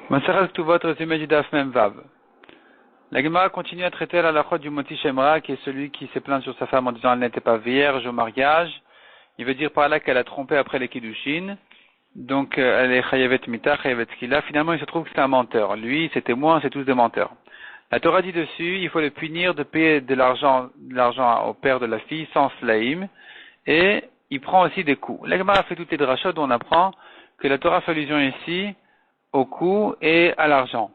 Maserat Ktuvot, résumé du Daf Mem Vav. La Gemara continue à traiter la halachot du Moti Shemra, qui est celui qui s'est plaint sur sa femme en disant qu'elle n'était pas vierge au mariage. Il veut dire par là qu'elle a trompé après les Kiddushin. Donc, elle est Chayavet Mita, Chayavet Skila. Finalement, il se trouve que c'est un menteur. Lui, ses témoins, c'est tous des menteurs. La Torah dit dessus, il faut le punir de payer de l'argent au père de la fille sans slaim. Et il prend aussi des coups. La Gemara fait toutes les drachot où on apprend que la Torah fait allusion ici au coût et à l'argent.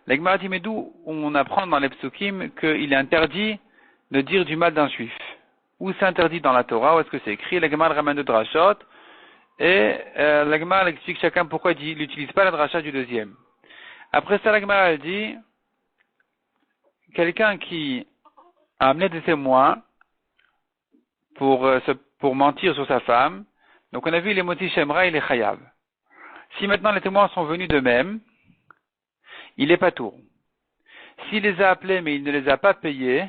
La Gemara dit, mais d'où on apprend dans les psukim qu'il est interdit de dire du mal d'un juif? Où c'est interdit dans la Torah? Où est-ce que c'est écrit? La Gemara ramène de drachot et la Gemara explique chacun pourquoi il n'utilise pas la dracha du deuxième. Après ça, la Gemara elle dit, quelqu'un qui a amené des témoins pour mentir sur sa femme, donc on a vu les Moti Shemra et les Chayav. Si maintenant les témoins sont venus d'eux-mêmes, il est patour. S'il les a appelés mais il ne les a pas payés,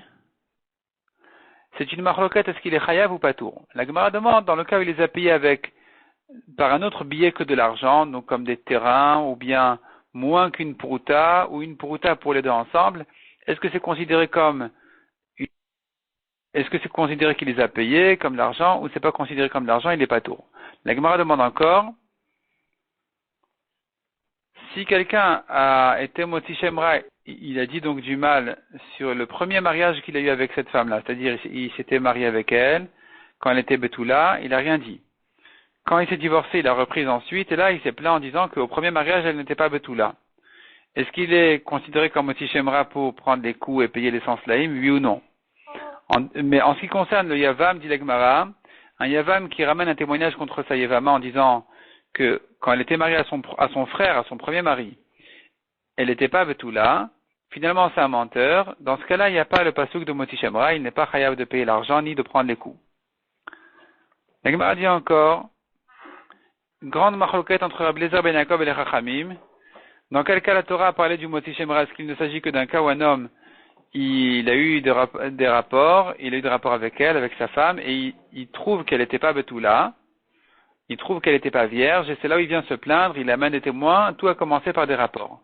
c'est une marloquette, est-ce qu'il est chayav ou patour? La Gemara demande, dans le cas où il les a payés par un autre billet que de l'argent, donc comme des terrains, ou bien moins qu'une prouta, ou une prouta pour les deux ensemble, est-ce que c'est considéré qu'il les a payés comme l'argent, ou c'est pas considéré comme l'argent, il est patour? La Gemara demande encore, si quelqu'un a été Moti Shemra, il a dit donc du mal sur le premier mariage qu'il a eu avec cette femme-là, c'est-à-dire il s'était marié avec elle, quand elle était Betula, il n'a rien dit. Quand il s'est divorcé, il a repris ensuite, et là il s'est plaint en disant qu'au premier mariage, elle n'était pas Betula. Est-ce qu'il est considéré comme Moti Shemra pour prendre les coups et payer les sans slaim, oui ou non? Mais en ce qui concerne le Yavam, dit la Gemara, un Yavam qui ramène un témoignage contre sa Yavama en disant que quand elle était mariée à son frère, à son premier mari, elle n'était pas Betula, finalement c'est un menteur, dans ce cas-là, il n'y a pas le pasouk de Moti Shemra, il n'est pas chayav de payer l'argent ni de prendre les coups. La Gemara dit encore, une grande machloquette entre Rabbi Eliezer ben Yaakov et les Chachamim. Dans quel cas la Torah a parlé du Moti Shemra? Est-ce qu'il ne s'agit que d'un cas où un homme, il a eu des rapports, il a eu des rapports avec elle, avec sa femme, et il trouve qu'elle n'était pas Betula, il trouve qu'elle n'était pas vierge, et c'est là où il vient se plaindre, il amène des témoins, tout a commencé par des rapports.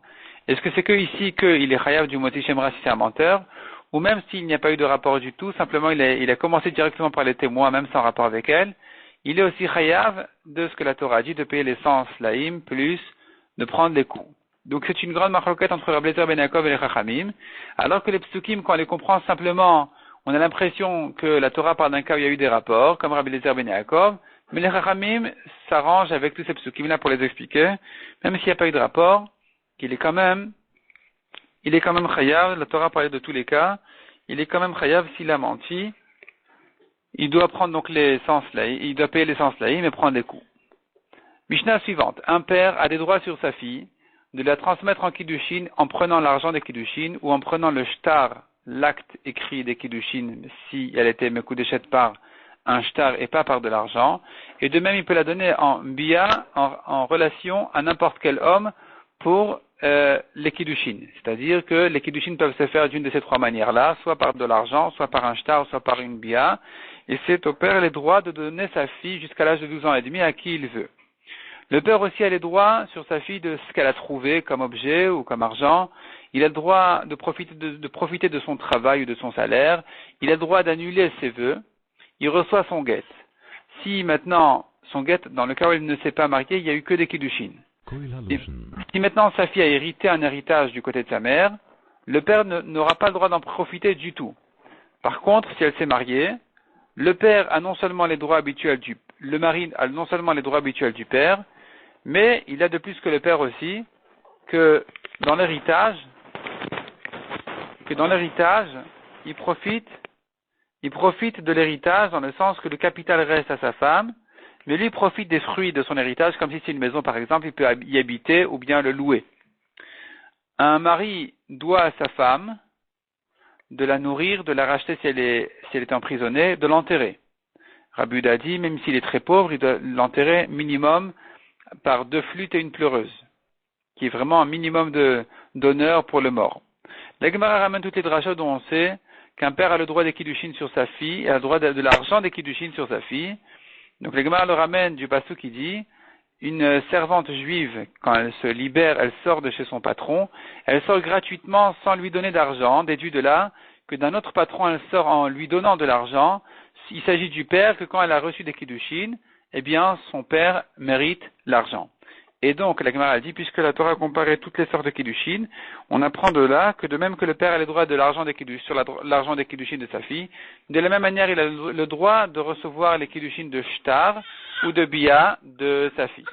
Est-ce que c'est que ici qu'il est chayav du Moti Shemra si c'est un menteur, ou même s'il n'y a pas eu de rapport du tout, simplement il a commencé directement par les témoins, même sans rapport avec elle, il est aussi chayav de ce que la Torah dit, de payer les 100 slaim, plus de prendre les coups. Donc c'est une grande marloquette entre Rabbi Eliezer ben Yaakov et les Chachamim, alors que les psukim, quand on les comprend simplement, on a l'impression que la Torah parle d'un cas où il y a eu des rapports, comme Rabbi Eliezer ben Yaakov, mais les Chachamim s'arrangent avec tous ces psukim-là pour les expliquer, même s'il n'y a pas eu de rapport, qu'il est quand même chayav, la Torah parlait de tous les cas, il est quand même chayav s'il a menti, il doit prendre donc les 100 slaim, il doit payer les 100 slaim et prendre des coups. Mishnah suivante, un père a des droits sur sa fille, de la transmettre en Kiddushin en prenant l'argent des Kiddushin ou en prenant le shtar, l'acte écrit des Kiddushin, si elle était mekudeshet par un shtar et pas par de l'argent. Et de même, il peut la donner en bia, en relation à n'importe quel homme pour les Kiddushin. C'est-à-dire que les Kiddushin peuvent se faire d'une de ces trois manières-là, soit par de l'argent, soit par un shtar, soit par une bia. Et c'est au père les droits de donner sa fille jusqu'à l'âge de 12 ans et demi à qui il veut. Le père aussi a les droits sur sa fille de ce qu'elle a trouvé comme objet ou comme argent. Il a le droit de profiter de son travail ou de son salaire. Il a le droit d'annuler ses vœux. Il reçoit son guet. Si maintenant, son guet, dans le cas où il ne s'est pas marié, il n'y a eu que des kiddushin. Si maintenant sa fille a hérité un héritage du côté de sa mère, le père n'aura pas le droit d'en profiter du tout. Par contre, si elle s'est mariée, le père a non seulement les droits habituels le mari a non seulement les droits habituels du père, mais il a de plus que le père aussi, que dans l'héritage, il profite de l'héritage dans le sens que le capital reste à sa femme, mais lui profite des fruits de son héritage, comme si c'est une maison par exemple, il peut y habiter ou bien le louer. Un mari doit à sa femme de la nourrir, de la racheter si elle est emprisonnée, de l'enterrer. Rabbi Yehuda dit, même s'il est très pauvre, il doit l'enterrer minimum par 2 flûtes et une pleureuse, qui est vraiment un minimum d'honneur pour le mort. La Gemara ramène toutes les drachot dont on sait qu'un père a le droit des kiddushin sur sa fille, et a le droit de l'argent des kiddushin sur sa fille. Donc la Gemara le ramène du passou qui dit, une servante juive, quand elle se libère, elle sort de chez son patron, elle sort gratuitement sans lui donner d'argent, déduit de là que d'un autre patron, elle sort en lui donnant de l'argent. Il s'agit du père que quand elle a reçu des kiddushin, eh bien, son père mérite l'argent. Et donc, la Gemara a dit, puisque la Torah a comparé toutes les sortes de kiddushin, on apprend de là que de même que le père a le droit de l'argent des kiddushin, sur l'argent des kiddushin de sa fille, de la même manière, il a le droit de recevoir les kiddushin de shtar ou de bia de sa fille.